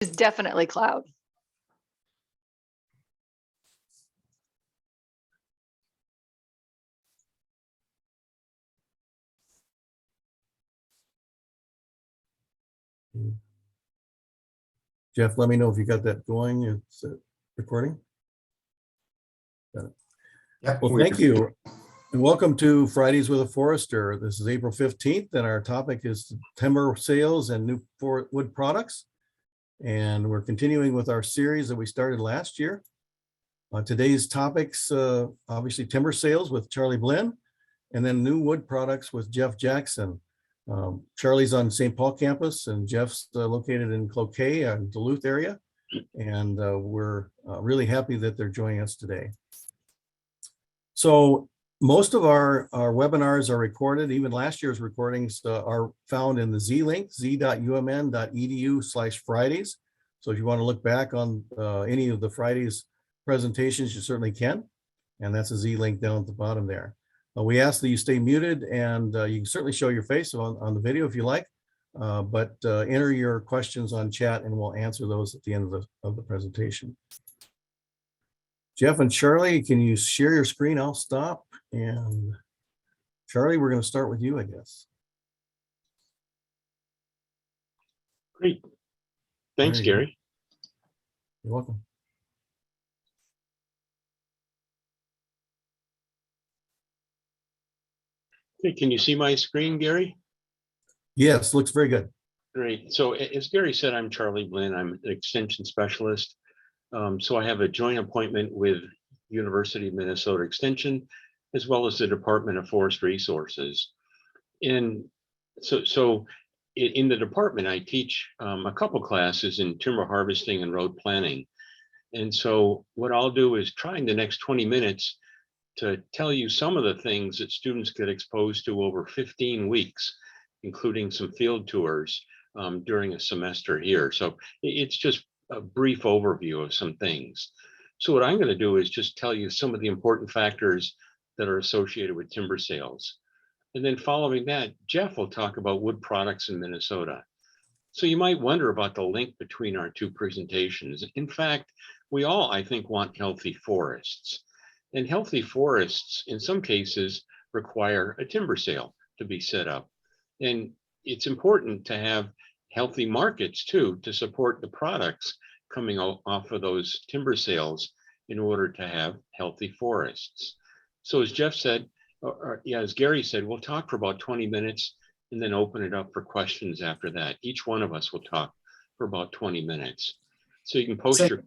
It's definitely cloud. Jeff, let me know if you got that going. It's recording. Got it. Yep. Well, thank you. And welcome to Fridays with a Forester. This is April 15th, and our topic is timber sales and new wood products. And we're continuing with our series that we started last year. Today's topics, obviously timber sales with Charlie Blinn, and then new wood products with Jeff Jackson. Charlie's on St. Paul campus, and Jeff's located in Cloquet, Duluth area. And we're really happy that they're joining us today. So most of our webinars are recorded. Even last year's recordings are found in the Z link, z.umn.edu/Fridays. So if you want to look back on any of the Fridays presentations, you certainly can. And that's a Z link down at the bottom there. We ask that you stay muted, and you can certainly show your face on the video if you like, but enter your questions on chat and we'll answer those at the end of the presentation. Jeff and Charlie, can you share your screen? I'll stop. And Charlie, we're going to start with you, I guess. Great. Thanks, Gary. You're welcome. Okay, can you see my screen, Gary? Yes, looks very good. Great. So as Gary said, I'm Charlie Blinn. I'm an extension specialist. So I have a joint appointment with University of Minnesota Extension, as well as the Department of Forest Resources. And so in the department, I teach a couple classes in timber harvesting and road planning. And so what I'll do is try in the next 20 minutes to tell you some of the things that students get exposed to over 15 weeks, including some field tours during a semester here. So it's just a brief overview of some things. So what I'm going to do is just tell you some of the important factors that are associated with timber sales. And then following that, Jeff will talk about wood products in Minnesota. So you might wonder about the link between our two presentations. In fact, we all, I think, want healthy forests. And healthy forests, in some cases, require a timber sale to be set up. And it's important to have healthy markets, too, to support the products coming off of those timber sales in order to have healthy forests. So as Jeff said, as Gary said, we'll talk for about 20 minutes and then open it up for questions after that. Each one of us will talk for about 20 minutes. So you can post your...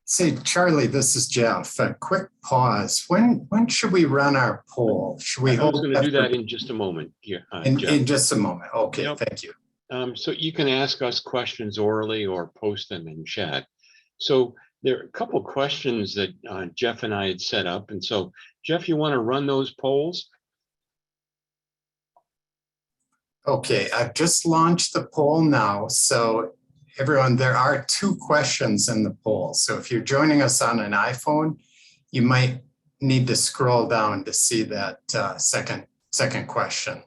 Say, Charlie, this is Jeff. A quick pause. When should we run our poll? Should we hold? I was going to do that in just a moment. Yeah, in just a moment. Okay, yep. Thank you. So you can ask us questions orally or post them in chat. So there are a couple of questions that Jeff and I had set up. And so, Jeff, you want to run those polls? Okay, I've just launched the poll now. So everyone, there are 2 questions in the poll. So if you're joining us on an iPhone, you might need to scroll down to see that second question.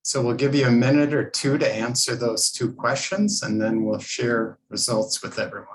So we'll give you a minute or 2 to answer those 2 questions, and then we'll share results with everyone.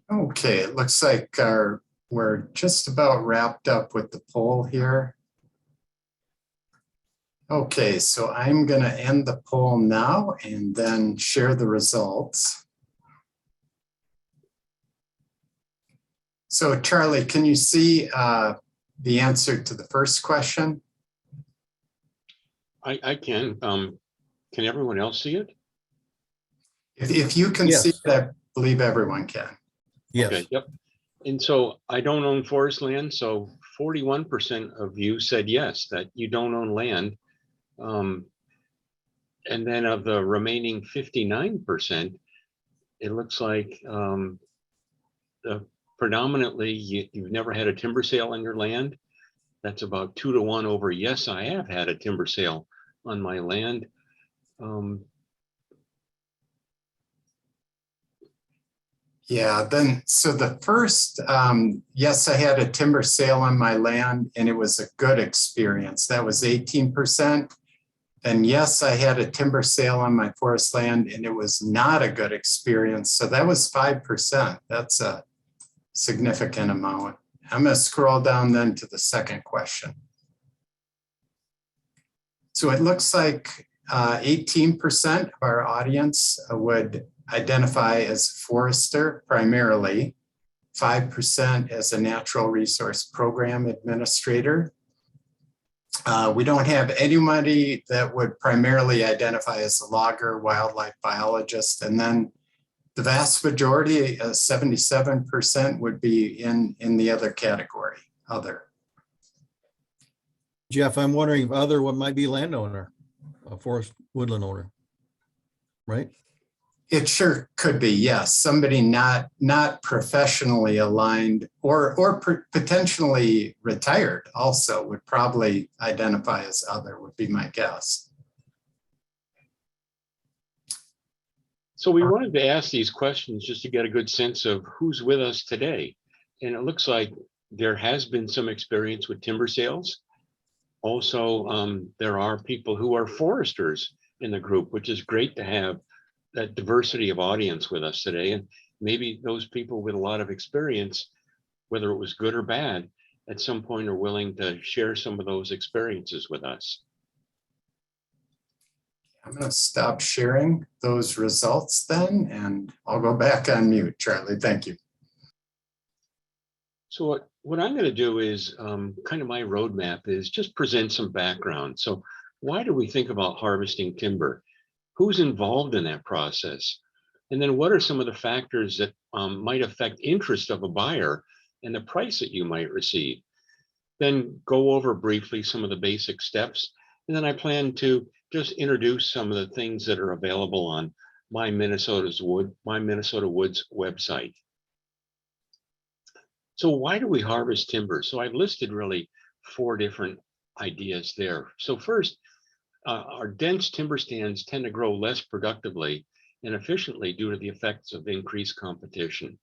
Okay, it looks like we're just about wrapped up with the poll here. Okay, so I'm going to end the poll now and then share the results. So Charlie, can you see the answer to the first question? I can. Can everyone else see it? If you can Yes. see it, I believe everyone can. Yes. Okay, yep. And so I don't own forest land. So 41% of you said yes, that you don't own land. And then of the remaining 59%, it looks like predominantly you've never had a timber sale on your land. That's about 2 to 1 over yes, I have had a timber sale on my land. Yeah, then, so the first, yes, I had a timber sale on my land and it was a good experience. That was 18%. And yes, I had a timber sale on my forest land and it was not a good experience. So that was 5%. That's a significant amount. I'm going to scroll down then to the second question. So it looks like 18% of our audience would identify as forester primarily, 5% as a natural resource program administrator. We don't have anybody that would primarily identify as a logger, wildlife biologist, and then the vast majority, 77%, would be in the other category, other. Jeff, I'm wondering if other what might be landowner, a forest woodland owner, right? It sure could be, yes. Somebody not professionally aligned or potentially retired also would probably identify as other, would be my guess. So we wanted to ask these questions just to get a good sense of who's with us today. And it looks like there has been some experience with timber sales. Also, there are people who are foresters in the group, which is great to have that diversity of audience with us today. And maybe those people with a lot of experience, whether it was good or bad, at some point are willing to share some of those experiences with us. I'm going to stop sharing those results then, and I'll go back on mute, Charlie. Thank you. So what I'm going to do is kind of my roadmap is just present some background. So why do we think about harvesting timber? Who's involved in that process? And then what are some of the factors that might affect interest of a buyer and the price that you might receive? Then go over briefly some of the basic steps. And then I plan to just introduce some of the things that are available on My Minnesota Woods website. So why do we harvest timber? So I've listed really 4 different ideas there. So first, our dense timber stands tend to grow less productively and efficiently due to the effects of increased competition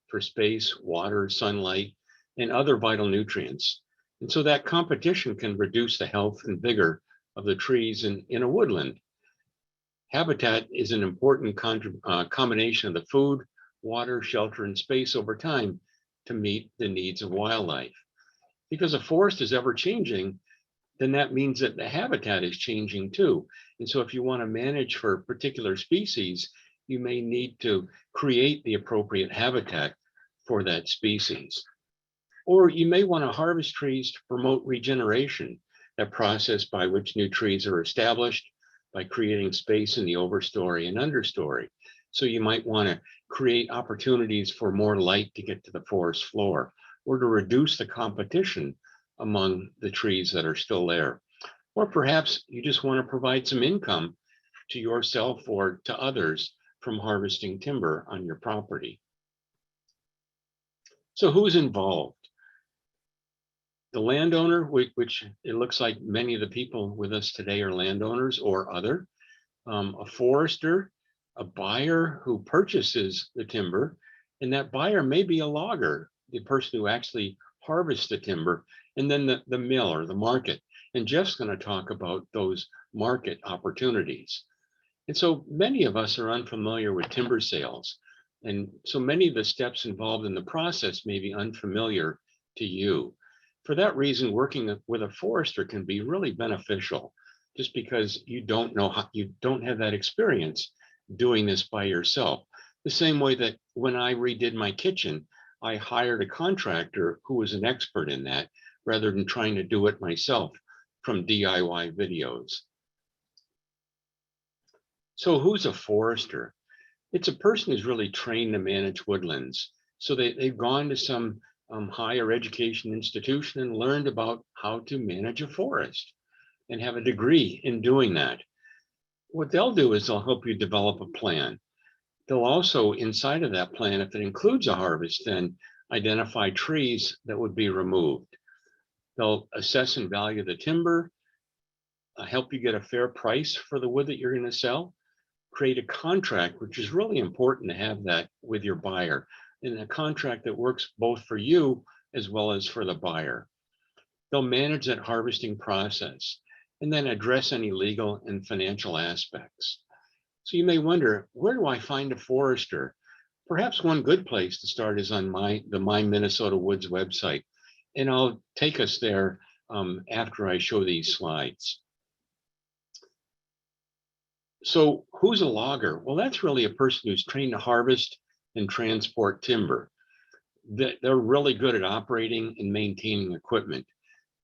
for space, water, sunlight, and other vital nutrients. And so that competition can reduce the health and vigor of the trees in a woodland. Habitat is an important combination of the food, water, shelter, and space over time to meet the needs of wildlife. Because a forest is ever changing, then that means that the habitat is changing too. And so if you want to manage for particular species, you may need to create the appropriate habitat for that species. Or you may want to harvest trees to promote regeneration, that process by which new trees are established by creating space in the overstory and understory. So you might want to create opportunities for more light to get to the forest floor, or to reduce the competition among the trees that are still there. Or perhaps you just want to provide some income to yourself or to others from harvesting timber on your property. So who's involved? The landowner, which it looks like many of the people with us today are landowners or other, a forester, a buyer who purchases the timber, and that buyer may be a logger, the person who actually harvests the timber, and then the mill or the market. And Jeff's going to talk about those market opportunities. And so many of us are unfamiliar with timber sales. And so many of the steps involved in the process may be unfamiliar to you. For that reason, working with a forester can be really beneficial, just because you don't know how, you don't have that experience doing this by yourself. The same way that when I redid my kitchen, I hired a contractor who was an expert in that, rather than trying to do it myself from DIY videos. So who's a forester? It's a person who's really trained to manage woodlands. So they've gone to some higher education institution and learned about how to manage a forest and have a degree in doing that. What they'll do is they'll help you develop a plan. They'll also, inside of that plan, if it includes a harvest, then identify trees that would be removed. They'll assess and value the timber, help you get a fair price for the wood that you're going to sell, create a contract, which is really important to have that with your buyer, and a contract that works both for you as well as for the buyer. They'll manage that harvesting process and then address any legal and financial aspects. So you may wonder, where do I find a forester? Perhaps one good place to start is on the My Minnesota Woods website. And I'll take us there after I show these slides. So who's a logger? Well, that's really a person who's trained to harvest and transport timber. They're really good at operating and maintaining equipment.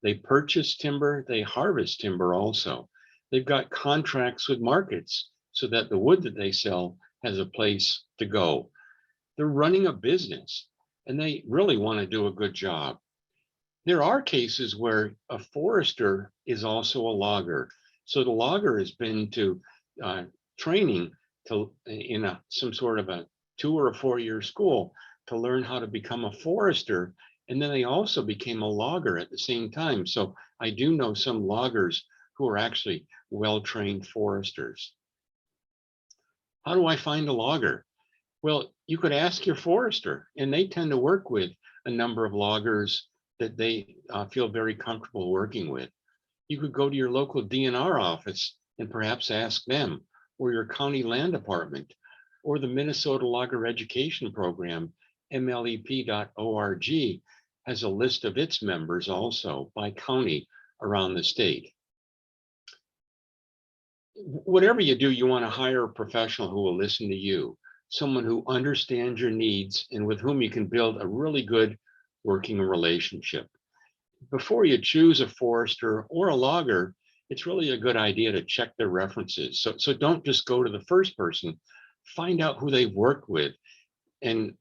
They purchase timber, they harvest timber also. They've got contracts with markets so that the wood that they sell has a place to go. They're running a business and they really want to do a good job. There are cases where a forester is also a logger. So the logger has been to training in some sort of a 2 or 4 year school to learn how to become a forester. And then they also became a logger at the same time. So I do know some loggers who are actually well-trained foresters. How do I find a logger? Well, you could ask your forester, and they tend to work with a number of loggers that they feel very comfortable working with. You could go to your local DNR office and perhaps ask them, or your county land department, or the Minnesota Logger Education Program, mlep.org, has a list of its members also by county around the state. Whatever you do, you want to hire a professional who will listen to you, someone who understands your needs and with whom you can build a really good working relationship. Before you choose a forester or a logger, it's really a good idea to check their references. So don't just go to the first person, find out who they've worked with and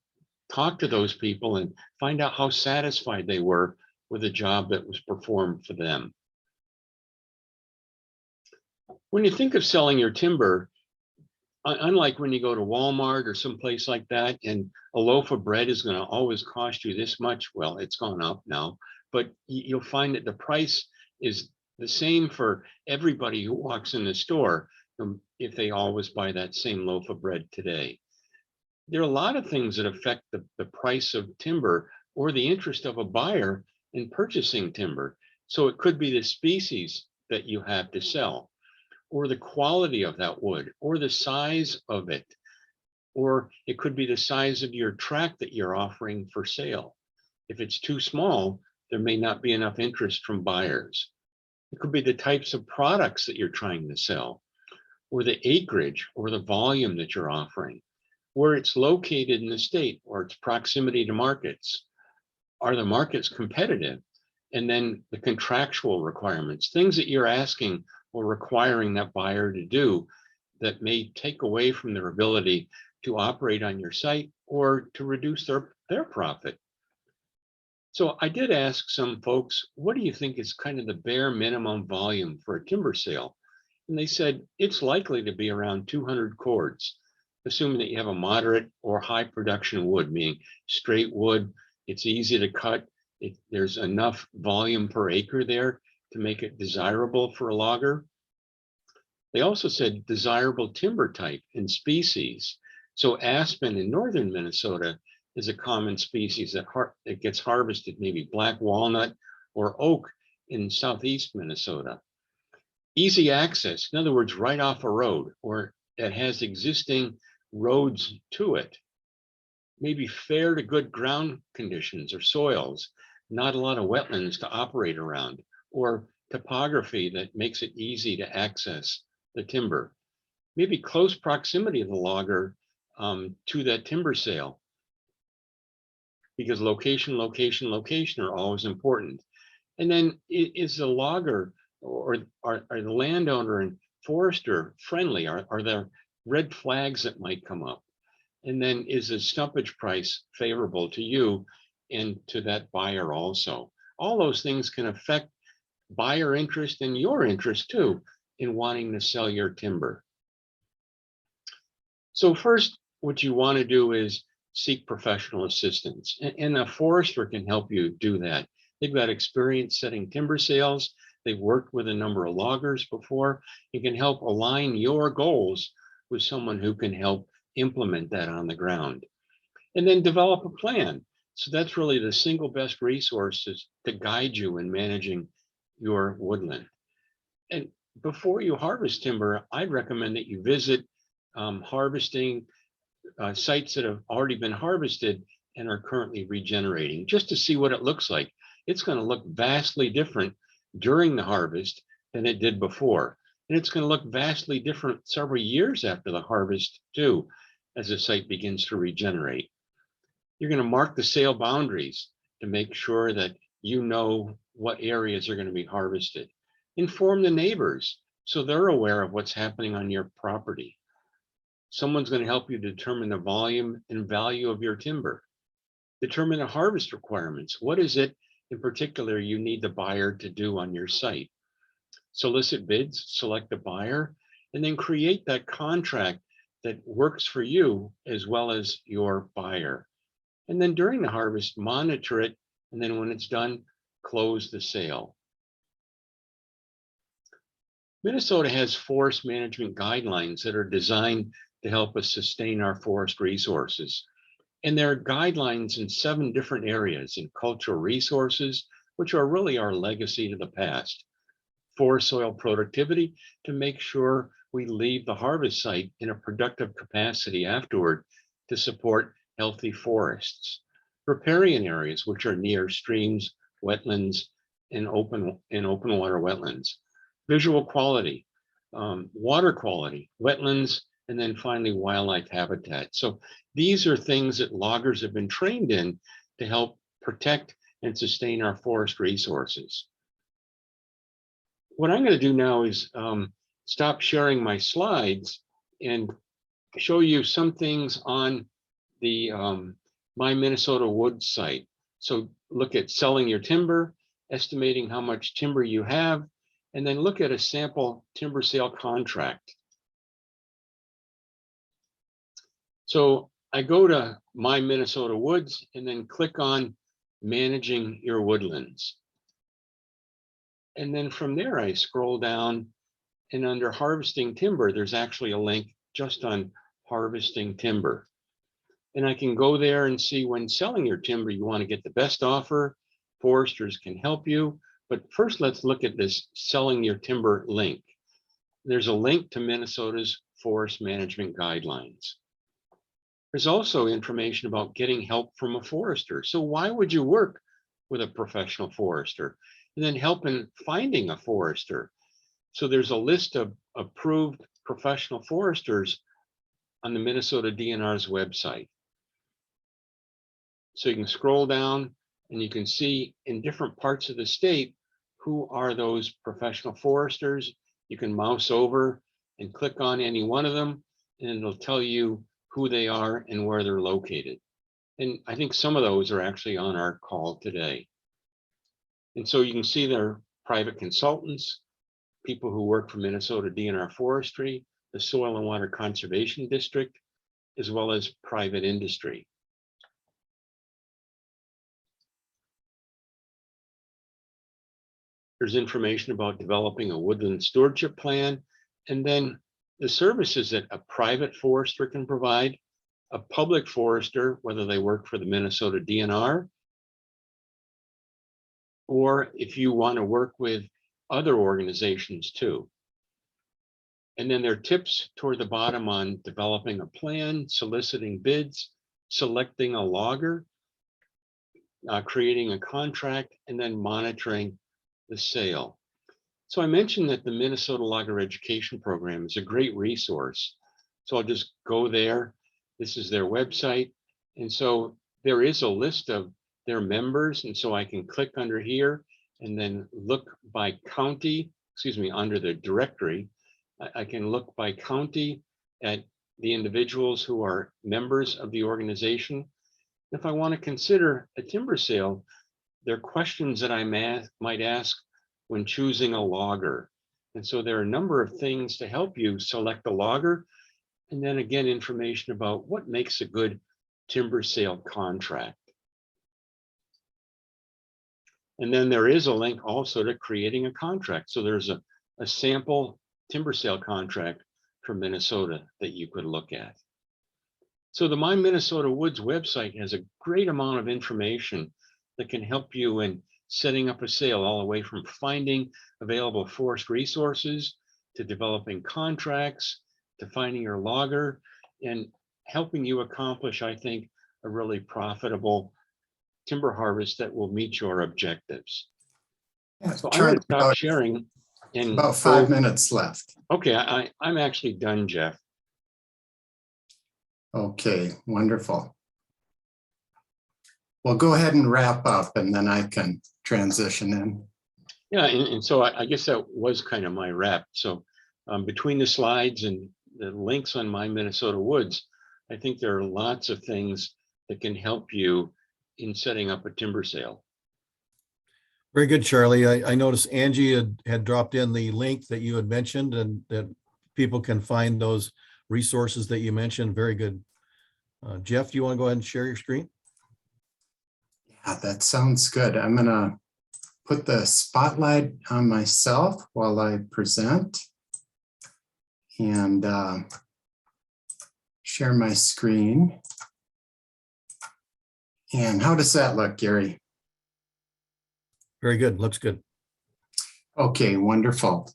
talk to those people and find out how satisfied they were with the job that was performed for them. When you think of selling your timber, unlike when you go to Walmart or someplace like that, and a loaf of bread is going to always cost you this much, well, it's gone up now, but you'll find that the price is the same for everybody who walks in the store if they always buy that same loaf of bread today. There are a lot of things that affect the price of timber or the interest of a buyer in purchasing timber. So it could be the species that you have to sell, or the quality of that wood, or the size of it, or it could be the size of your tract that you're offering for sale. If it's too small, there may not be enough interest from buyers. It could be the types of products that you're trying to sell, or the acreage or the volume that you're offering, where it's located in the state or its proximity to markets. Are the markets competitive? And then the contractual requirements, things that you're asking or requiring that buyer to do that may take away from their ability to operate on your site or to reduce their profit. So I did ask some folks, what do you think is kind of the bare minimum volume for a timber sale? And they said it's likely to be around 200 cords, assuming that you have a moderate or high production wood, meaning straight wood, it's easy to cut, there's enough volume per acre there to make it desirable for a logger. They also said desirable timber type and species. So aspen in northern Minnesota is a common species that gets harvested, maybe black walnut or oak in southeast Minnesota. Easy access, in other words, right off a road or that has existing roads to it. Maybe fair to good ground conditions or soils, not a lot of wetlands to operate around, or topography that makes it easy to access the timber. Maybe close proximity of the logger to that timber sale, because location are always important. And then is the logger or are the landowner and forester friendly? Are there red flags that might come up? And then is the stumpage price favorable to you and to that buyer also? All those things can affect buyer interest and your interest too in wanting to sell your timber. So first, what you want to do is seek professional assistance, and a forester can help you do that. They've got experience setting timber sales. They've worked with a number of loggers before. It can help align your goals with someone who can help implement that on the ground. And then develop a plan. So that's really the single best resources to guide you in managing your woodland. And before you harvest timber, I'd recommend that you visit harvesting sites that have already been harvested and are currently regenerating, just to see what it looks like. It's going to look vastly different during the harvest than it did before. And it's going to look vastly different several years after the harvest too, as the site begins to regenerate. You're going to mark the sale boundaries to make sure that you know what areas are going to be harvested. Inform the neighbors so they're aware of what's happening on your property. Someone's going to help you determine the volume and value of your timber. Determine the harvest requirements. What is it in particular you need the buyer to do on your site? Solicit bids, select a buyer, and then create that contract that works for you as well as your buyer. And then during the harvest, monitor it, and then when it's done, close the sale. Minnesota has forest management guidelines that are designed to help us sustain our forest resources. And there are guidelines in 7 different areas: in cultural resources, which are really our legacy to the past; forest soil productivity, to make sure we leave the harvest site in a productive capacity afterward to support healthy forests; riparian areas, which are near streams, wetlands, and open water wetlands; visual quality, water quality, wetlands, and then finally wildlife habitat. So these are things that loggers have been trained in to help protect and sustain our forest resources. What I'm going to do now is stop sharing my slides and show you some things on the My Minnesota Wood site. So look at selling your timber, estimating how much timber you have, and then look at a sample timber sale contract. So I go to My Minnesota Woods and then click on Managing Your Woodlands. And then from there, I scroll down, and under Harvesting Timber, there's actually a link just on harvesting timber. And I can go there and see when selling your timber, you want to get the best offer. Foresters can help you. But first, let's look at this selling your timber link. There's a link to Minnesota's forest management guidelines. There's also information about getting help from a forester. So why would you work with a professional forester? And then help in finding a forester. So there's a list of approved professional foresters on the Minnesota DNR's website. So you can scroll down and you can see in different parts of the state who are those professional foresters. You can mouse over and click on any one of them, and it'll tell you who they are and where they're located. And I think some of those are actually on our call today. And so you can see they're private consultants, people who work for Minnesota DNR Forestry, the Soil and Water Conservation District, as well as private industry. There's information about developing a woodland stewardship plan, and then the services that a private forester can provide, a public forester, whether they work for the Minnesota DNR, or if you want to work with other organizations too. And then there are tips toward the bottom on developing a plan, soliciting bids, selecting a logger, creating a contract, and then monitoring the sale. So I mentioned that the Minnesota Logger Education Program is a great resource. So I'll just go there. This is their website. And so there is a list of their members. And so I can click under here and then look by county, under the directory. I can look by county at the individuals who are members of the organization. If I want to consider a timber sale, there are questions that I might ask when choosing a logger. And so there are a number of things to help you select a logger. And then again, information about what makes a good timber sale contract. And then there is a link also to creating a contract. So there's a sample timber sale contract for Minnesota that you could look at. So the My Minnesota Woods website has a great amount of information that can help you in setting up a sale, all the way from finding available forest resources to developing contracts to finding your logger and helping you accomplish, I think, a really profitable timber harvest that will meet your objectives. Yeah, So I'm Charlie, going to stop sharing. And about 5 minutes left. Okay, I'm actually done, Jeff. Okay, wonderful. Well, go ahead and wrap up and then I can transition in. Yeah, and so I guess that was kind of my wrap. So between the slides and the links on My Minnesota Woods, I think there are lots of things that can help you in setting up a timber sale. Very good, Charlie. I noticed Angie had dropped in the link that you had mentioned, and that people can find those resources that you mentioned. Very good. Jeff, do you want to go ahead and share your screen? Yeah, that sounds good. I'm gonna put the spotlight on myself while I present and share my screen. And how does that look, Gary? Very good. Looks good. Okay, wonderful.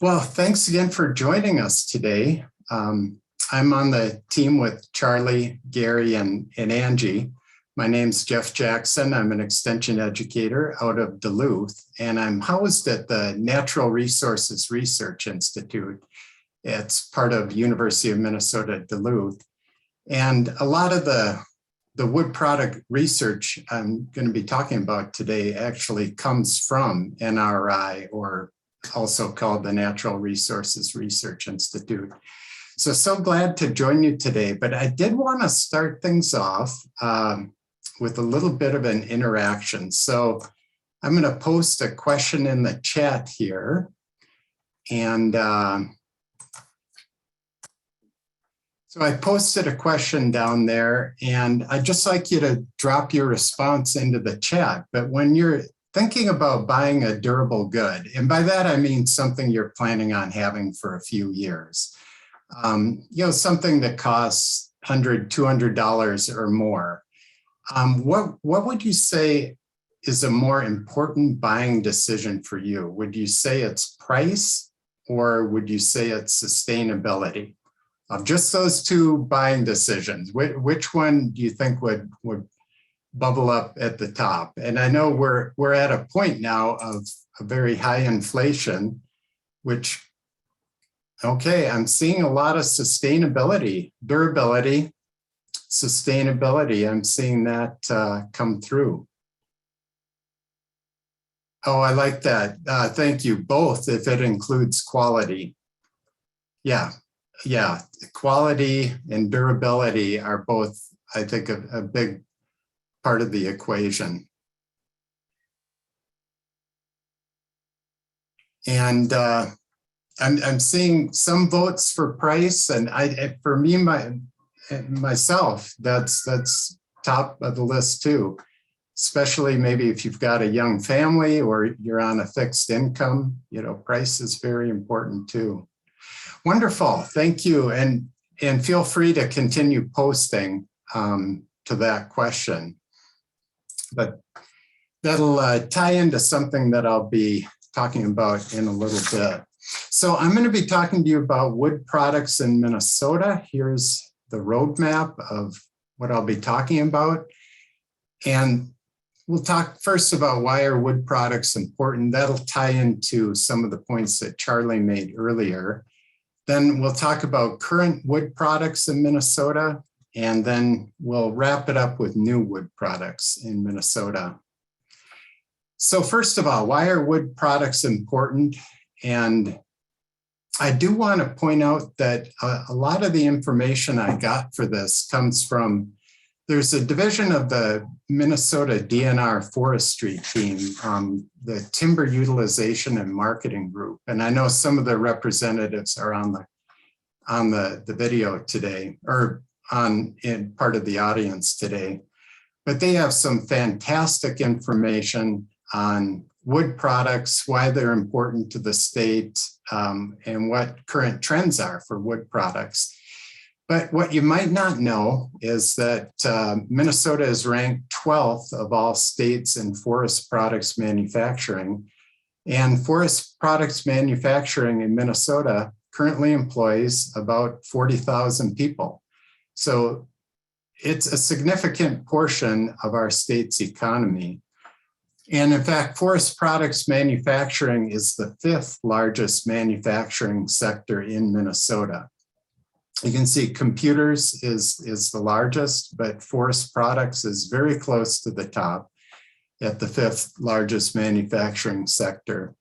Well, thanks again for joining us today. I'm on the team with Charlie, Gary, and Angie. My name's Jeff Jackson. I'm an extension educator out of Duluth, and I'm housed at the Natural Resources Research Institute. It's part of University of Minnesota, Duluth. And a lot of the wood product research I'm going to be talking about today actually comes from NRI, or also called the Natural Resources Research Institute. So glad to join you today, but I did want to start things off with a little bit of an interaction. So I'm going to post a question in the chat here. And so I posted a question down there, and I'd just like you to drop your response into the chat. But when you're thinking about buying a durable good, and by that I mean something you're planning on having for a few years, something that costs $100, $200 or more, what would you say is a more important buying decision for you? Would you say it's price, or would you say it's sustainability? Of just those two buying decisions, which one do you think would bubble up at the top? And I know we're at a point now of a very high inflation, which, okay, I'm seeing a lot of sustainability, durability, sustainability. I'm seeing that come through. Oh, I like that. Thank you. Both, if it includes quality. Yeah, quality and durability are both, I think, a big part of the equation. And I'm seeing some votes for price, and for me, myself, that's top of the list too. Especially maybe if you've got a young family or you're on a fixed income, price is very important too. Wonderful, thank you. And feel free to continue posting to that question. But that'll tie into something that I'll be talking about in a little bit. So I'm going to be talking to you about wood products in Minnesota. Here's the roadmap of what I'll be talking about. And we'll talk first about why are wood products important. That'll tie into some of the points that Charlie made earlier. Then we'll talk about current wood products in Minnesota, and then we'll wrap it up with new wood products in Minnesota. So first of all, why are wood products important? And I do want to point out that a lot of the information I got for this comes from, there's a division of the Minnesota DNR Forestry team, the Timber Utilization and Marketing Group. And I know some of the representatives are on the video today, or in part of the audience today. But they have some fantastic information on wood products, why they're important to the state, and what current trends are for wood products. But what you might not know is that Minnesota is ranked 12th of all states in forest products manufacturing. And forest products manufacturing in Minnesota currently employs about 40,000 people. So it's a significant portion of our state's economy. And in fact, forest products manufacturing is the 5th largest manufacturing sector in Minnesota. You can see computers is the largest, but forest products is very close to the top at the 5th largest manufacturing sector.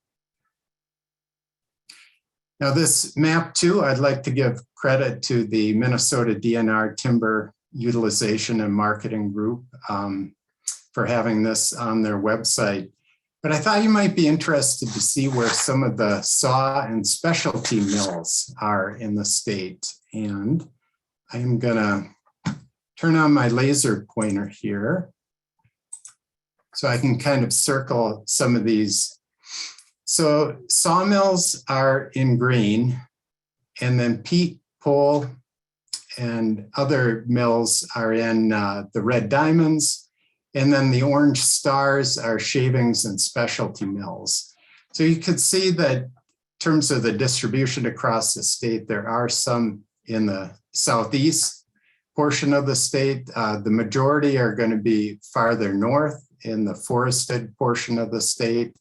Now this map too, I'd like to give credit to the Minnesota DNR Timber Utilization and Marketing Group for having this on their website. But I thought you might be interested to see where some of the saw and specialty mills are in the state. And I'm gonna turn on my laser pointer here so I can kind of circle some of these. So sawmills are in green, and then peat, pole, and other mills are in the red diamonds. And then the orange stars are shavings and specialty mills. So you could see that in terms of the distribution across the state, there are some in the southeast portion of the state. The majority are going to be farther north in the forested portion of the state,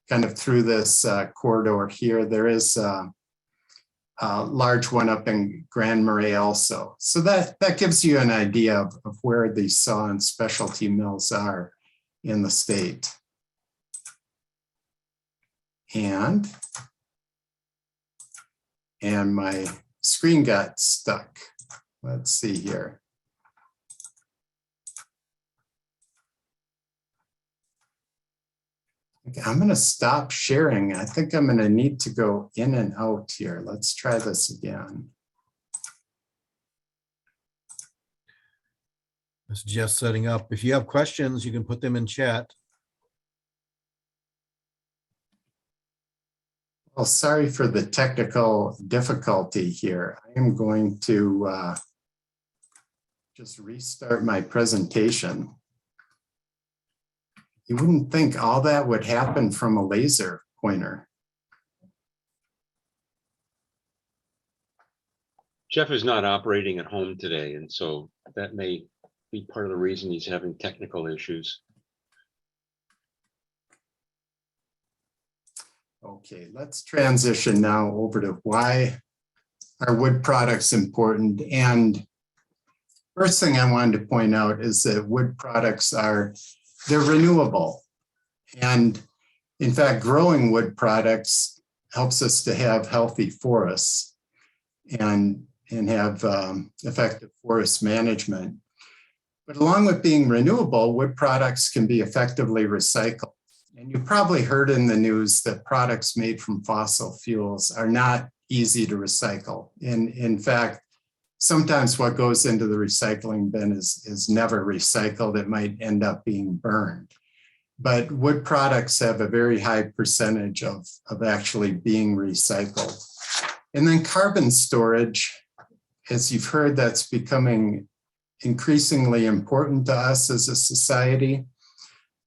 kind of through this corridor here. There is a large one up in Grand Marais also. So that gives you an idea of where these saw and specialty mills are in the state. And my screen got stuck. Let's see here. Okay, I'm going to stop sharing. I think I'm going to need to go in and out here. Let's try this again. It's just setting up. If you have questions, you can put them in chat. Well, sorry for the technical difficulty here. I am going to just restart my presentation. You wouldn't think all that would happen from a laser pointer. Jeff is not operating at home today, and so that may be part of the reason he's having technical issues. Okay, let's transition now over to why are wood products important. And first thing I wanted to point out is that wood products they're renewable. And in fact, growing wood products helps us to have healthy forests and have effective forest management. But along with being renewable, wood products can be effectively recycled. And you probably heard in the news that products made from fossil fuels are not easy to recycle. In fact, sometimes what goes into the recycling bin is never recycled. It might end up being burned. But wood products have a very high percentage of actually being recycled. And then carbon storage, as you've heard, that's becoming increasingly important to us as a society.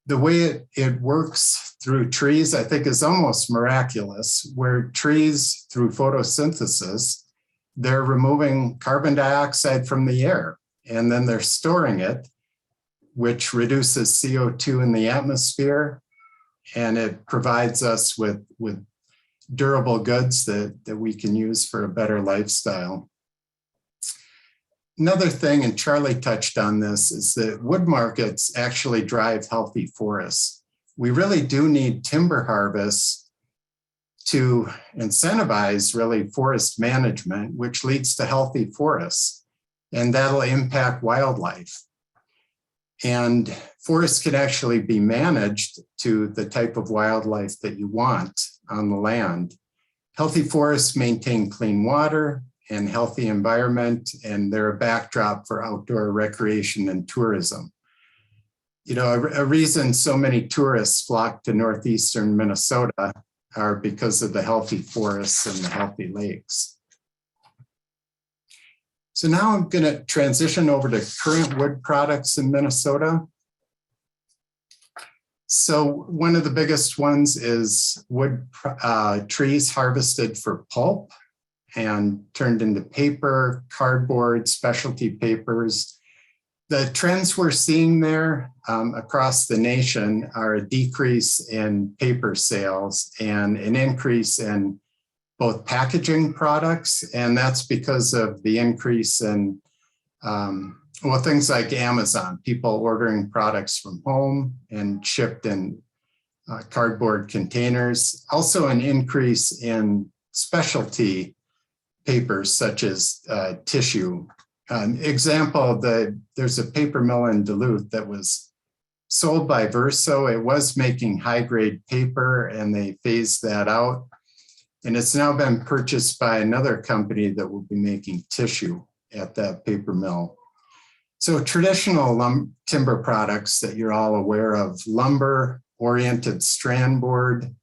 The way it works through trees, I think, is almost miraculous, where trees, through photosynthesis, they're removing carbon dioxide from the air, and then they're storing it, which reduces CO2 in the atmosphere, and it provides us with durable goods that we can use for a better lifestyle. Another thing, and Charlie touched on this, is that wood markets actually drive healthy forests. We really do need timber harvests to incentivize really forest management, which leads to healthy forests, and that'll impact wildlife. And forests can actually be managed to the type of wildlife that you want on the land. Healthy forests maintain clean water and healthy environment, and they're a backdrop for outdoor recreation and tourism. You know, a reason so many tourists flock to northeastern Minnesota are because of the healthy forests and the healthy lakes. So now I'm going to transition over to current wood products in Minnesota. So one of the biggest ones is wood trees harvested for pulp and turned into paper, cardboard, specialty papers. The trends we're seeing there across the nation are a decrease in paper sales and an increase in both packaging products, and that's because of the increase in things like Amazon, people ordering products from home and shipped in cardboard containers. Also an increase in specialty papers such as tissue. Example, there's a paper mill in Duluth that was sold by Verso. It was making high-grade paper and they phased that out. And it's now been purchased by another company that will be making tissue at that paper mill. So traditional timber products that you're all aware of: lumber, oriented strand board,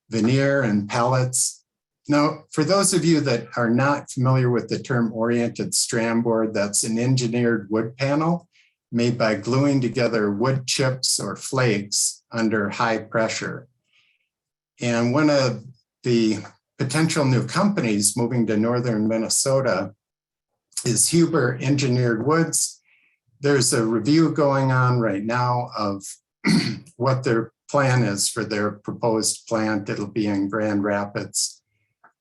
veneer, and pellets. Now, for those of you that are not familiar with the term oriented strand board, that's an engineered wood panel made by gluing together wood chips or flakes under high pressure. And one of the potential new companies moving to northern Minnesota is Huber Engineered Woods. There's a review going on right now of what their plan is for their proposed plant. It'll be in Grand Rapids.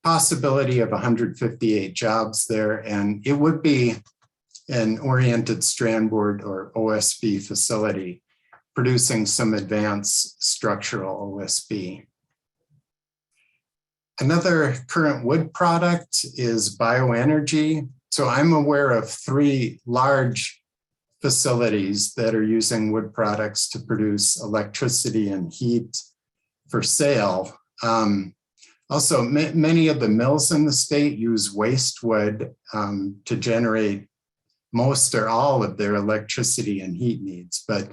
Possibility of 158 jobs there, and it would be an oriented strand board or OSB facility producing some advanced structural OSB. Another current wood product is bioenergy. So I'm aware of 3 large facilities that are using wood products to produce electricity and heat for sale. Also, many of the mills in the state use waste wood to generate most or all of their electricity and heat needs. But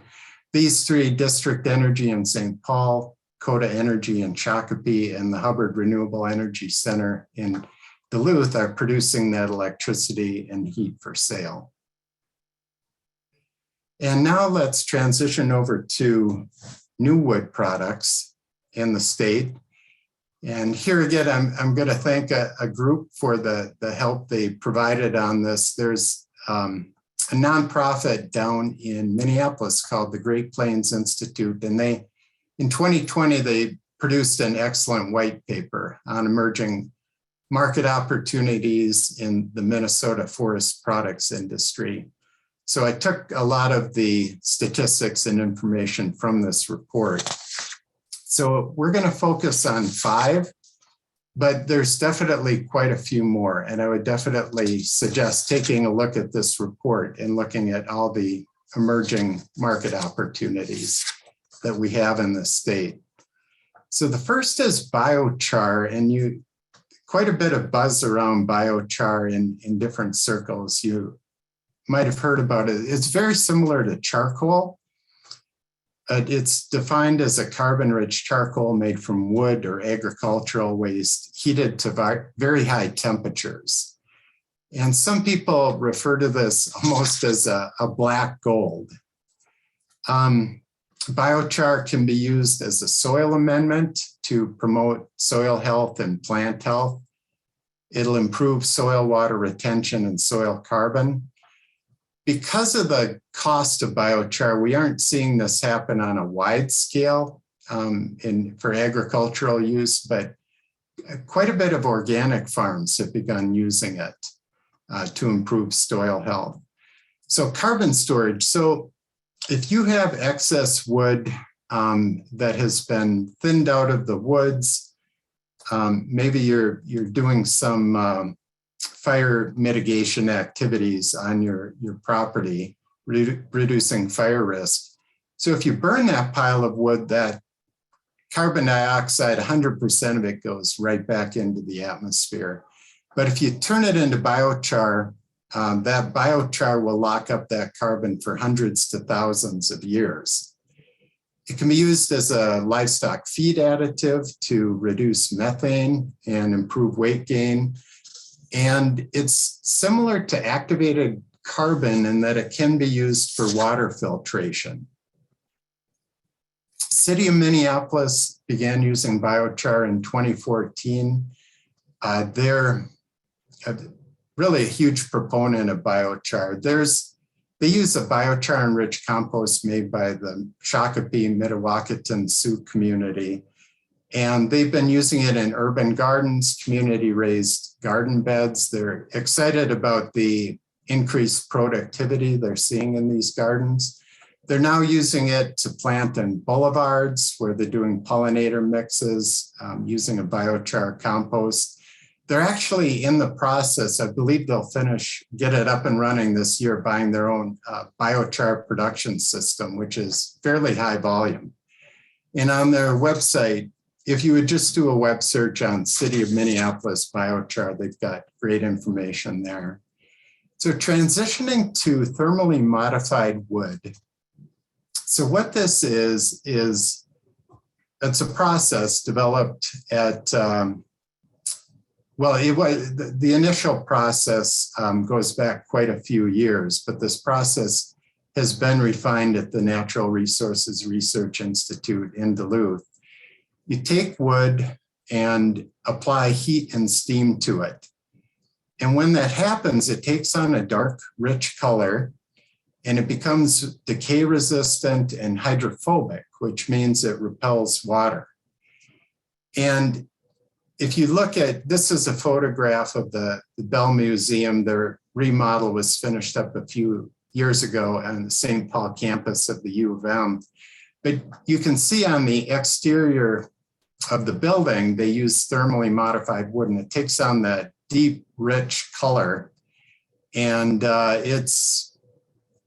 these 3, District Energy in St. Paul, Coda Energy in Shakopee, and the Hubbard Renewable Energy Center in Duluth, are producing that electricity and heat for sale. And now let's transition over to new wood products in the state. And here again, I'm going to thank a group for the help they provided on this. There's a nonprofit down in Minneapolis called the Great Plains Institute, and in 2020, they produced an excellent white paper on emerging market opportunities in the Minnesota forest products industry. So I took a lot of the statistics and information from this report. So we're going to focus on 5, but there's definitely quite a few more. And I would definitely suggest taking a look at this report and looking at all the emerging market opportunities that we have in the state. So the first is biochar, and quite a bit of buzz around biochar in different circles. You might have heard about it. It's very similar to charcoal. It's defined as a carbon-rich charcoal made from wood or agricultural waste heated to very high temperatures. And some people refer to this almost as a black gold. Biochar can be used as a soil amendment to promote soil health and plant health. It'll improve soil water retention and soil carbon. Because of the cost of biochar, we aren't seeing this happen on a wide scale for agricultural use, but quite a bit of organic farms have begun using it to improve soil health. So carbon storage. So if you have excess wood that has been thinned out of the woods, maybe you're doing some fire mitigation activities on your property, reducing fire risk. So if you burn that pile of wood, that carbon dioxide, 100% of it goes right back into the atmosphere. But if you turn it into biochar, that biochar will lock up that carbon for hundreds to thousands of years. It can be used as a livestock feed additive to reduce methane and improve weight gain. And it's similar to activated carbon in that it can be used for water filtration. City of Minneapolis began using biochar in 2014. They're really a huge proponent of biochar. They use a biochar-enriched compost made by the Shakopee Mdewakanton Sioux community. And they've been using it in urban gardens, community-raised garden beds. They're excited about the increased productivity they're seeing in these gardens. They're now using it to plant in boulevards where they're doing pollinator mixes using a biochar compost. They're actually in the process, I believe they'll get it up and running this year, buying their own biochar production system, which is fairly high volume. And on their website, if you would just do a web search on City of Minneapolis biochar, they've got great information there. So transitioning to thermally modified wood. So what this is it's a process developed at, the initial process goes back quite a few years, but this process has been refined at the Natural Resources Research Institute in Duluth. You take wood and apply heat and steam to it. And when that happens, it takes on a dark, rich color, and it becomes decay resistant and hydrophobic, which means it repels water. And if you look at, this is a photograph of the Bell Museum. Their remodel was finished up a few years ago on the St. Paul campus of the U of M. But you can see on the exterior of the building, they use thermally modified wood, and it takes on that deep, rich color. And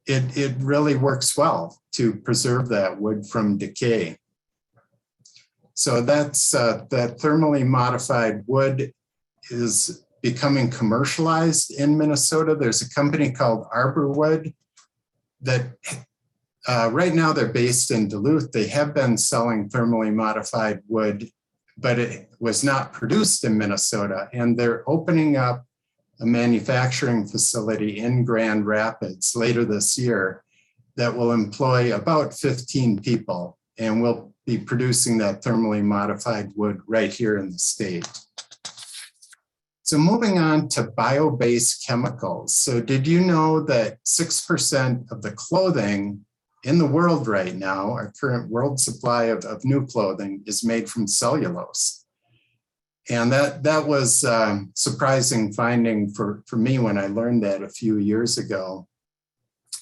it really works well to preserve that wood from decay. So that's that thermally modified wood is becoming commercialized in Minnesota. There's a company called Arborwood that right now they're based in Duluth. They have been selling thermally modified wood, but it was not produced in Minnesota. And they're opening up a manufacturing facility in Grand Rapids later this year that will employ about 15 people and will be producing that thermally modified wood right here in the state. So moving on to bio-based chemicals. So did you know that 6% of the clothing in the world right now, our current world supply of new clothing, is made from cellulose? And that was a surprising finding for me when I learned that a few years ago.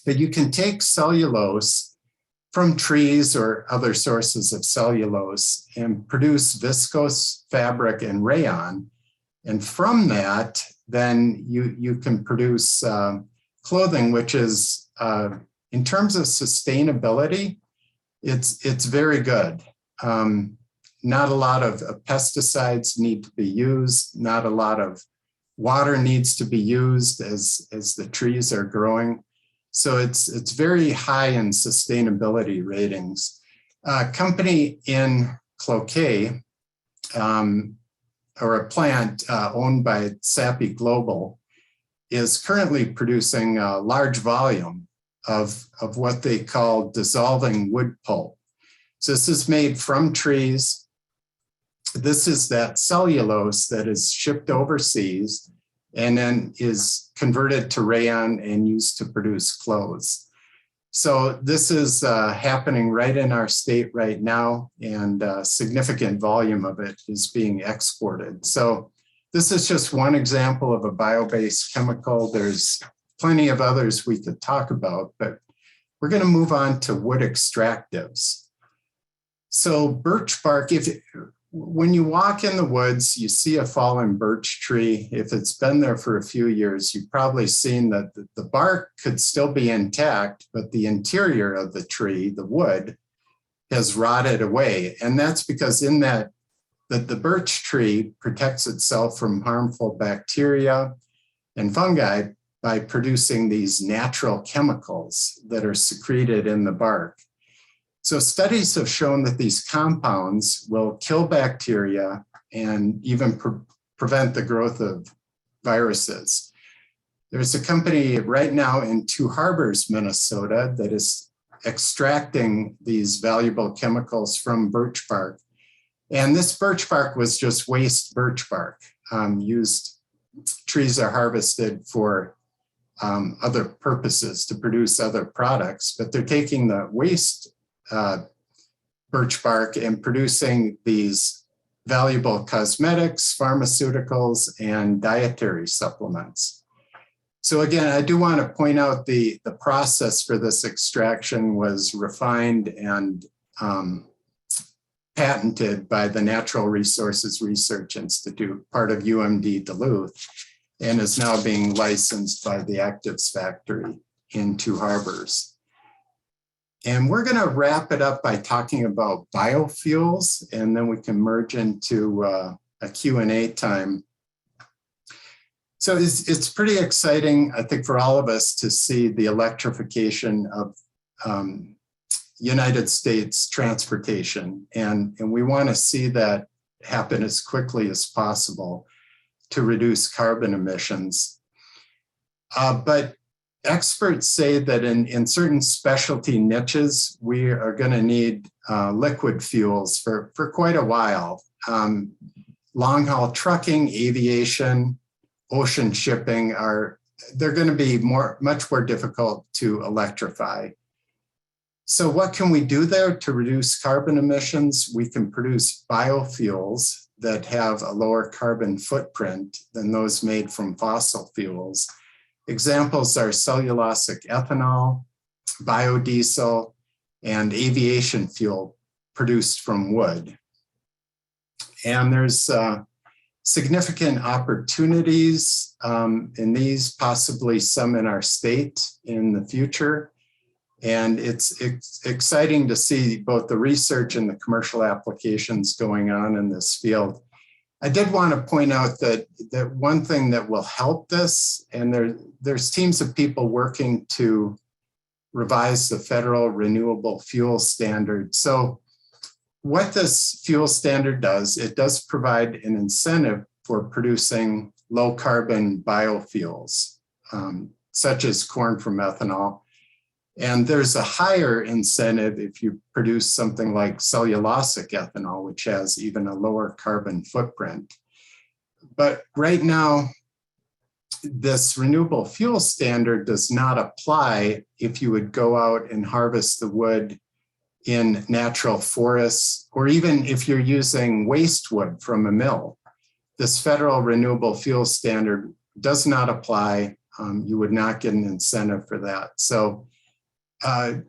But you can take cellulose from trees or other sources of cellulose and produce viscose fabric and rayon. And from that, then you can produce clothing, which is, in terms of sustainability, it's very good. Not a lot of pesticides need to be used. Not a lot of water needs to be used as the trees are growing. So it's very high in sustainability ratings. A company in Cloquet, or a plant owned by Sappi Global, is currently producing a large volume of what they call dissolving wood pulp. So this is made from trees. This is that cellulose that is shipped overseas and then is converted to rayon and used to produce clothes. So this is happening right in our state right now, and a significant volume of it is being exported. So this is just one example of a bio-based chemical. There's plenty of others we could talk about, but we're going to move on to wood extractives. So birch bark, when you walk in the woods, you see a fallen birch tree. If it's been there for a few years, you've probably seen that the bark could still be intact, but the interior of the tree, the wood, has rotted away. And that's because in that the birch tree protects itself from harmful bacteria and fungi by producing these natural chemicals that are secreted in the bark. So studies have shown that these compounds will kill bacteria and even prevent the growth of viruses. There's a company right now in Two Harbors, Minnesota, that is extracting these valuable chemicals from birch bark. And this birch bark was just waste birch bark. Trees are harvested for other purposes to produce other products, but they're taking the waste birch bark and producing these valuable cosmetics, pharmaceuticals, and dietary supplements. So again, I do want to point out the process for this extraction was refined and patented by the Natural Resources Research Institute, part of UMD Duluth, and is now being licensed by the Actives Factory in Two Harbors. And we're going to wrap it up by talking about biofuels, and then we can merge into a Q&A time. So it's pretty exciting, I think, for all of us to see the electrification of United States transportation. And we want to see that happen as quickly as possible to reduce carbon emissions. But experts say that in certain specialty niches, we are going to need liquid fuels for quite a while. Long haul trucking, aviation, ocean shipping they're going to be much more difficult to electrify. So what can we do there to reduce carbon emissions? We can produce biofuels that have a lower carbon footprint than those made from fossil fuels. Examples are cellulosic ethanol, biodiesel, and aviation fuel produced from wood. And there's significant opportunities in these, possibly some in our state in the future. And it's exciting to see both the research and the commercial applications going on in this field. I did want to point out that one thing that will help this, and there's teams of people working to revise the federal renewable fuel standard. So what this fuel standard does, it does provide an incentive for producing low carbon biofuels, such as corn from ethanol. And there's a higher incentive if you produce something like cellulosic ethanol, which has even a lower carbon footprint. But right now, this renewable fuel standard does not apply if you would go out and harvest the wood in natural forests, or even if you're using waste wood from a mill. This federal renewable fuel standard does not apply. You would not get an incentive for that. So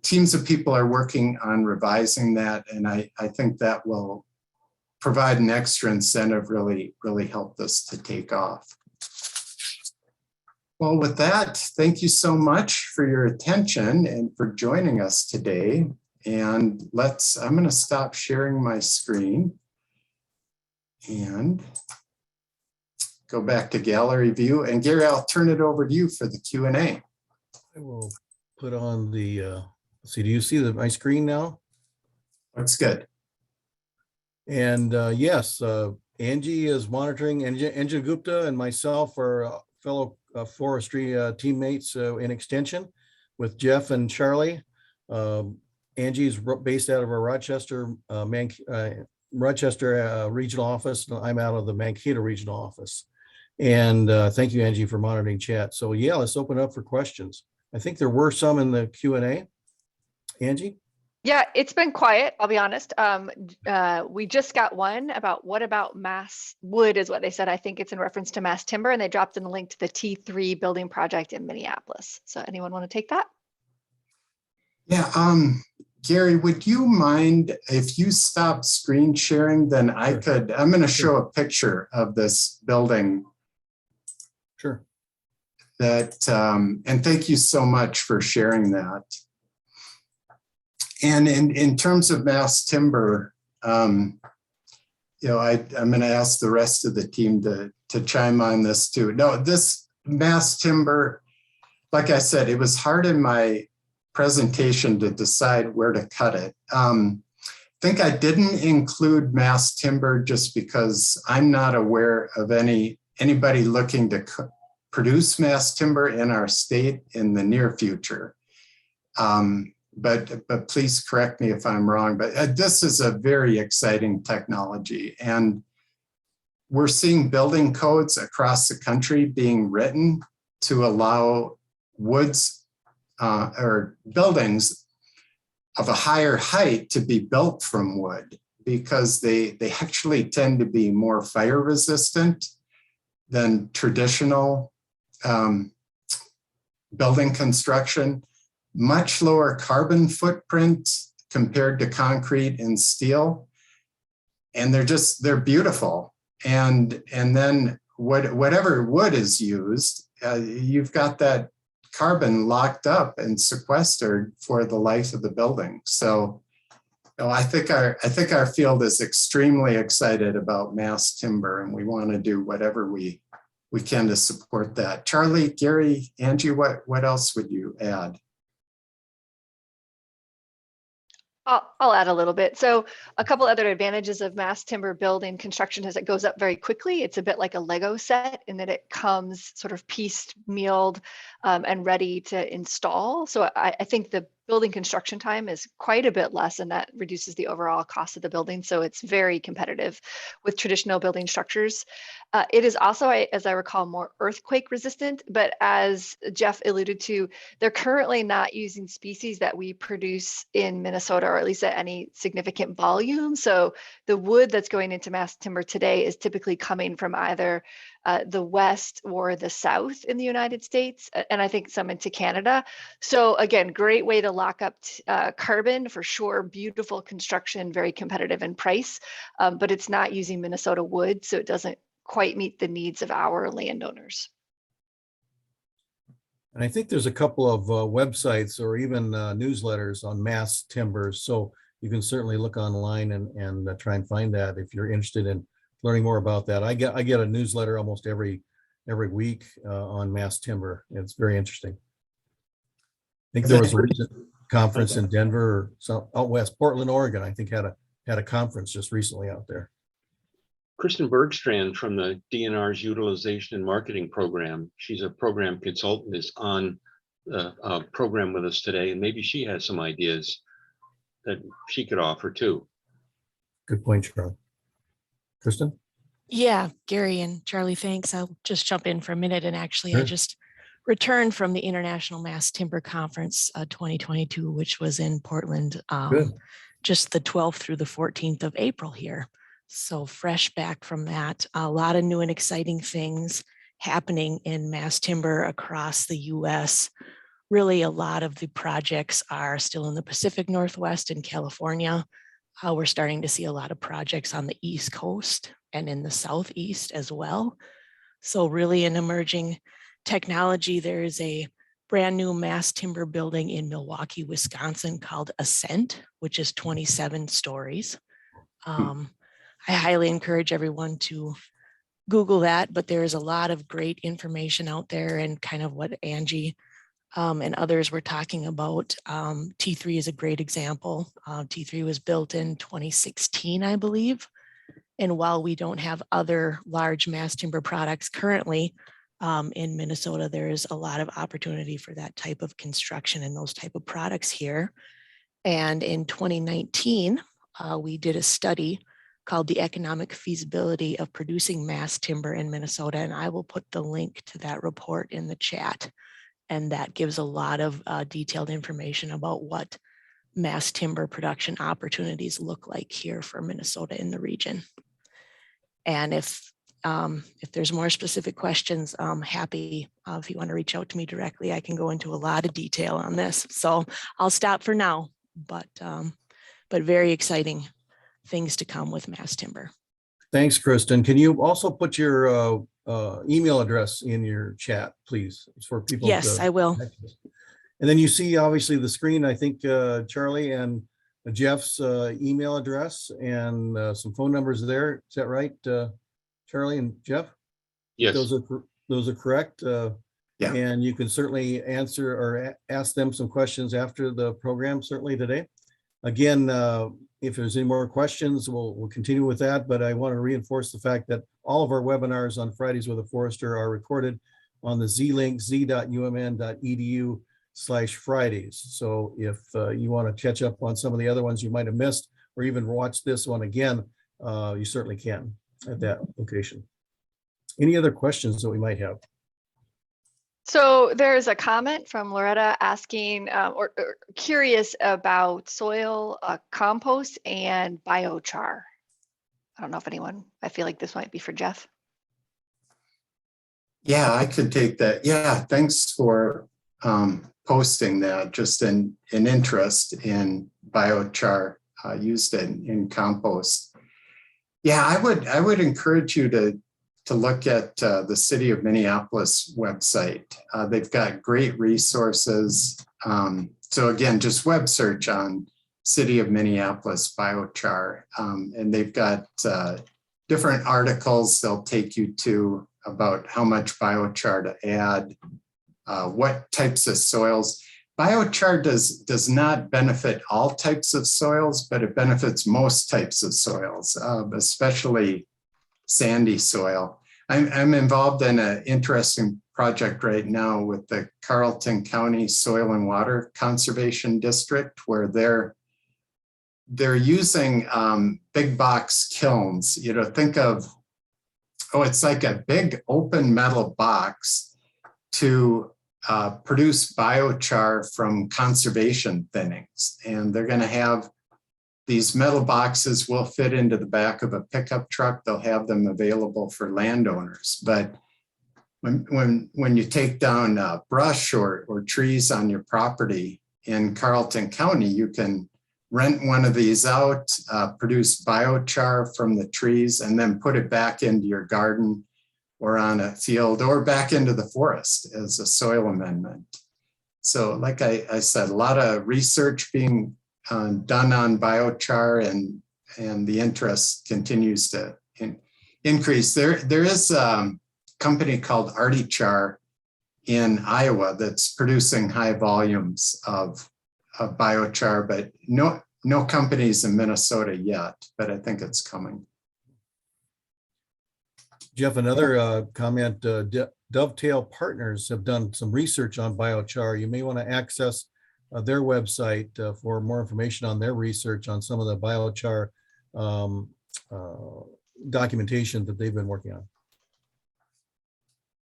teams of people are working on revising that, and I think that will provide an extra incentive, really help this to take off. Well, with that, thank you so much for your attention and for joining us today. And I'm going to stop sharing my screen and go back to gallery view. And Gary, I'll turn it over to you for the Q&A. I will put on the, let's see, do you see my screen now? That's good. And yes, Angie is monitoring, Angie Gupta and myself are fellow forestry teammates in Extension with Jeff and Charlie. Angie's based out of our Rochester regional office. I'm out of the Mankato regional office. And thank you, Angie, for monitoring chat. So yeah, let's open up for questions. I think there were some in the Q&A. Angie? Yeah, it's been quiet, I'll be honest. We just got one about what about mass wood is what they said. I think it's in reference to mass timber, and they dropped in the link to the T3 building project in Minneapolis. So anyone want to take that? Yeah, Gary, would you mind if you stop screen sharing, then I could, I'm going to show a picture of this building Sure. that, and thank you so much for sharing that. And in terms of mass timber, I'm going to ask the rest of the team to chime on this too. No, this mass timber, like I said, it was hard in my presentation to decide where to cut it. I think I didn't include mass timber just because I'm not aware of anybody looking to produce mass timber in our state in the near future. But please correct me if I'm wrong, but this is a very exciting technology. And we're seeing building codes across the country being written to allow woods or buildings of a higher height to be built from wood, because they actually tend to be more fire resistant than traditional building construction, much lower carbon footprint compared to concrete and steel. And they're beautiful. And then whatever wood is used, you've got that carbon locked up and sequestered for the life of the building. So I think our field is extremely excited about mass timber, and we want to do whatever we can to support that. Charlie, Gary, Angie, what else would you add? I'll add a little bit. So a couple other advantages of mass timber building construction is it goes up very quickly. It's a bit like a Lego set in that it comes sort of piecemealed and ready to install. So I think the building construction time is quite a bit less, and that reduces the overall cost of the building. So it's very competitive with traditional building structures. It is also, as I recall, more earthquake resistant, but as Jeff alluded to, they're currently not using species that we produce in Minnesota, or at least at any significant volume. So the wood that's going into mass timber today is typically coming from either the West or the South in the United States, and I think some into Canada. So again, great way to lock up carbon for sure. Beautiful construction, very competitive in price, but it's not using Minnesota wood, so it doesn't quite meet the needs of our landowners. And I think there's a couple of websites or even newsletters on mass timbers. So you can certainly look online and try and find that if you're interested in learning more about that. I get a newsletter almost every week on mass timber. It's very interesting. I think there was a recent conference in Denver or out west, Portland, Oregon. I think had a conference just recently out there. Kristen Bergstrand from the DNR's Utilization and Marketing Program. She's a program consultant, is on a program with us today, and maybe she has some ideas that she could offer too. Good point, Charlie. Kristen? Yeah, Gary and Charlie, thanks. I'll just jump in for a minute. And actually, Sure. I just returned from the International Mass Timber Conference 2022, which was in Portland, just the 12th through the 14th of April here. So fresh back from that, a lot of new and exciting things happening in mass timber across the US. Really, a lot of the projects are still in the Pacific Northwest and California. We're starting to see a lot of projects on the East Coast and in the Southeast as well. So really an emerging technology. There is a brand new mass timber building in Milwaukee, Wisconsin called Ascent, which is 27 stories. I highly encourage everyone to Google that, but there is a lot of great information out there, and kind of what Angie and others were talking about. T3 is a great example. T3 was built in 2016, I believe. And while we don't have other large mass timber products currently in Minnesota, there is a lot of opportunity for that type of construction and those type of products here. And in 2019, we did a study called The Economic Feasibility of Producing Mass Timber in Minnesota. And I will put the link to that report in the chat. And that gives a lot of detailed information about what mass timber production opportunities look like here for Minnesota in the region. And if there's more specific questions, I'm happy, if you want to reach out to me directly, I can go into a lot of detail on this. So I'll stop for now, but very exciting things to come with mass timber. Thanks, Kristen. Can you also put your email address in your chat, please? It's for people. Yes, I will. Access. And then you see obviously the screen, I think Charlie and Jeff's email address and some phone numbers there. Is that right, Charlie and Jeff? Yes. Those are correct. Yeah. And you can certainly answer or ask them some questions after the program, certainly today. Again, if there's any more questions, we'll continue with that. But I want to reinforce the fact that all of our webinars on Fridays with a Forester are recorded on the Z-link, z.umn.edu/Fridays. So if you want to catch up on some of the other ones you might have missed, or even watch this one again, you certainly can at that location. Any other questions that we might have? So there's a comment from Loretta asking or curious about soil compost and biochar. I don't know if anyone, I feel like this might be for Jeff. Yeah, I could take that. Yeah, thanks for posting that. Just an interest in biochar used in compost. Yeah, I would encourage you to look at the City of Minneapolis website. They've got great resources. So again, just web search on City of Minneapolis biochar, and they've got different articles they'll take you to about how much biochar to add, what types of soils. Biochar does not benefit all types of soils, but it benefits most types of soils, especially sandy soil. I'm involved in an interesting project right now with the Carleton County Soil and Water Conservation District, where they're using big box kilns. You know, think of, it's like a big open metal box to produce biochar from conservation thinnings. And they're going to have these metal boxes will fit into the back of a pickup truck. They'll have them available for landowners. But when you take down brush or trees on your property in Carleton County, you can rent one of these out, produce biochar from the trees, and then put it back into your garden or on a field or back into the forest as a soil amendment. So like I said, a lot of research being done on biochar, and the interest continues to increase. There is a company called Artichar in Iowa that's producing high volumes of biochar, but no companies in Minnesota yet, but I think it's coming. Jeff, another comment, Dovetail Partners have done some research on biochar. You may want to access their website for more information on their research on some of the biochar documentation that they've been working on.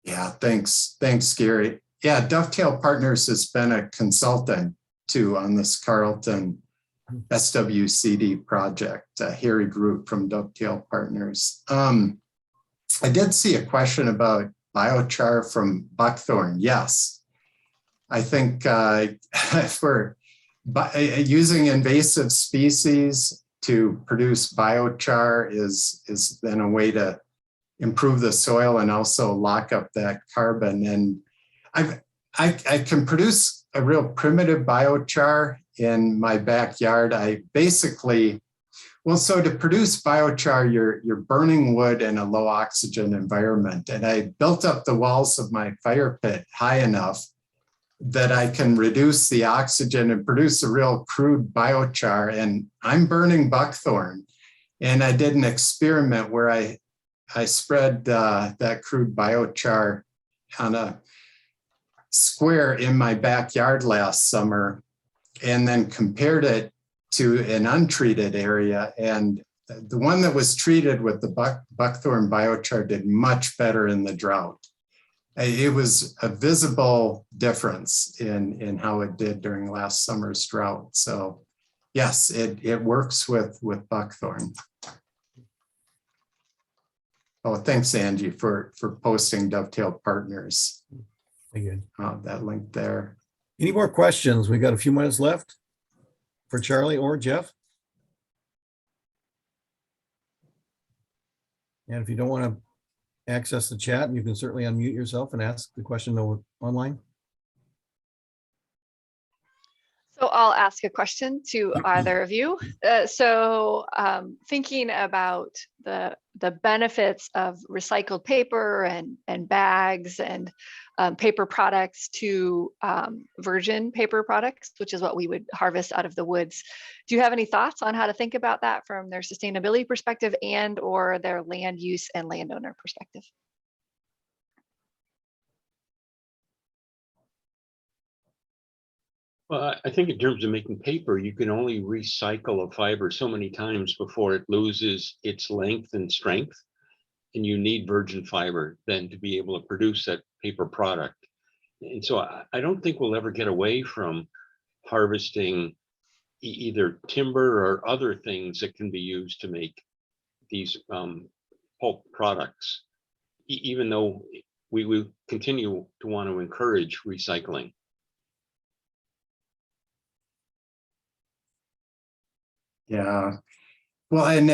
Yeah, thanks, Gary. Yeah, Dovetail Partners has been a consultant too on this Carleton SWCD project. Harry Groot from Dovetail Partners. I did see a question about biochar from buckthorn. Yes. I think for using invasive species to produce biochar is then a way to improve the soil and also lock up that carbon. And I can produce a real primitive biochar in my backyard. I basically, so to produce biochar, you're burning wood in a low oxygen environment. And I built up the walls of my fire pit high enough that I can reduce the oxygen and produce a real crude biochar. And I'm burning buckthorn. And I did an experiment where I spread that crude biochar on a square in my backyard last summer, and then compared it to an untreated area. And the one that was treated with the buckthorn biochar did much better in the drought. It was a visible difference in how it did during last summer's drought. So yes, it works with buckthorn. Oh, thanks, Angie, for posting Dovetail Partners. Very good. That link there. Any more questions? We got a few minutes left. for Charlie or Jeff? And if you don't want to access the chat, you can certainly unmute yourself and ask the question online. So I'll ask a question to either of you. Thinking about the benefits of recycled paper and bags and paper products to virgin paper products, which is what we would harvest out of the woods. Do you have any thoughts on how to think about that from their sustainability perspective and or their land use and landowner perspective? Well, I think in terms of making paper, you can only recycle a fiber so many times before it loses its length and strength. And you need virgin fiber then to be able to produce that paper product. And so I don't think we'll ever get away from harvesting either timber or other things that can be used to make these pulp products, even though we will continue to want to encourage recycling. Yeah, well, and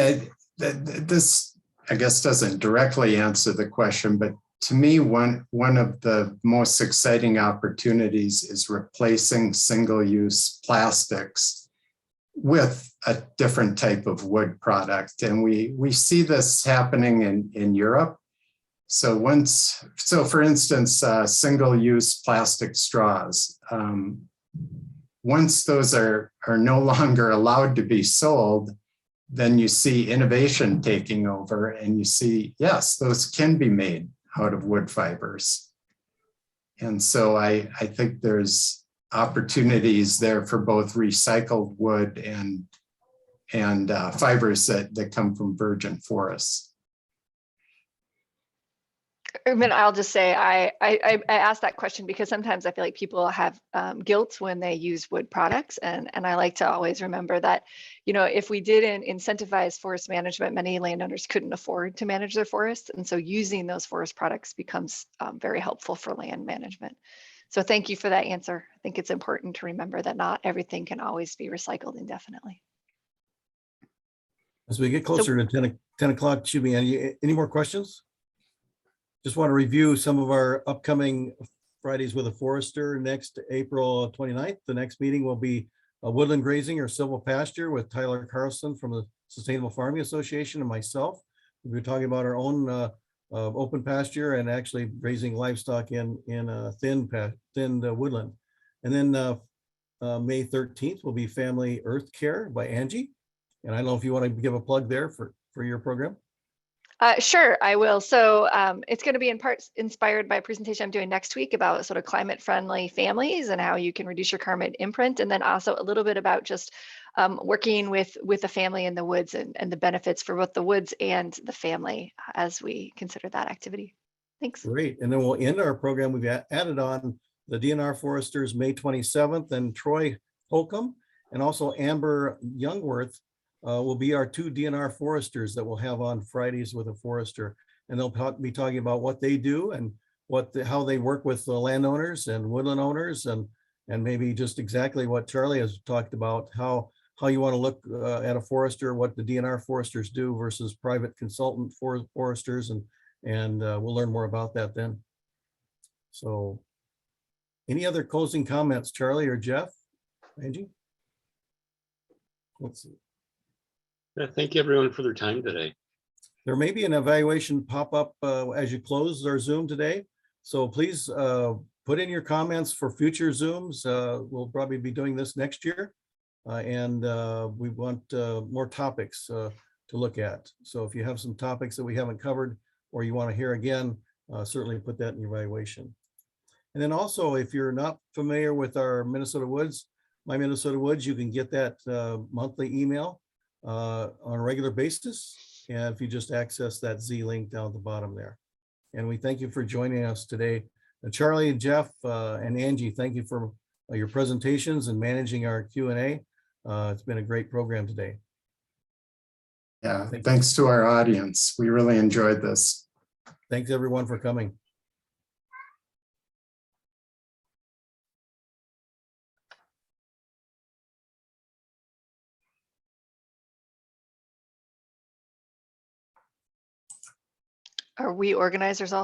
this, I guess, doesn't directly answer the question, but to me, one of the most exciting opportunities is replacing single-use plastics with a different type of wood product. And we see this happening in Europe. So for instance, single-use plastic straws, once those are no longer allowed to be sold, then you see innovation taking over and you see, yes, those can be made out of wood fibers. And so I think there's opportunities there for both recycled wood and fibers that come from virgin forests. I mean, I'll just say I asked that question because sometimes I feel like people have guilt when they use wood products, and I like to always remember that, you know, if we didn't incentivize forest management, many landowners couldn't afford to manage their forests, and so using those forest products becomes very helpful for land management. So thank you for that answer. I think it's important to remember that not everything can always be recycled indefinitely. As we get closer to 10 o'clock, should be any more questions? Just want to review some of our upcoming Fridays with a Forester. Next April 29th, the next meeting will be a woodland grazing or silvo pasture with Tyler Carlson from the Sustainable Farming Association and myself. We'll be talking about our own open pasture and actually raising livestock in thin woodland. And then May 13th will be Family Earth Care by Angie. And I don't know if you want to give a plug there for your program. Sure, I will. So it's going to be in part inspired by a presentation I'm doing next week about sort of climate-friendly families and how you can reduce your carbon imprint, and then also a little bit about just working with a family in the woods and the benefits for both the woods and the family as we consider that activity. Thanks. Great. And then we'll end our program. We've added on the DNR Foresters May 27th and Troy Holcomb and also Amber Youngworth will be our two DNR foresters that we'll have on Fridays with a Forester, and they'll be talking about what they do and how they work with the landowners and woodland owners, and maybe just exactly what Charlie has talked about, how you want to look at a forester, what the DNR foresters do versus private consultant foresters, and we'll learn more about that then. So, any other closing comments, Charlie or Jeff? Angie? Let's see. Thank you everyone for their time today. There may be an evaluation pop up as you close our Zoom today. So please put in your comments for future Zooms. We'll probably be doing this next year. And we want more topics to look at. So if you have some topics that we haven't covered or you want to hear again, certainly put that in your evaluation. And then also, if you're not familiar with our Minnesota Woods, My Minnesota Woods, you can get that monthly email on a regular basis. And if you just access that Z link down at the bottom there. And we thank you for joining us today. Charlie and Jeff and Angie, thank you for your presentations and managing our Q&A. It's been a great program today. Yeah, thanks to our audience. We really enjoyed this. Thanks everyone for coming. Are we organizers all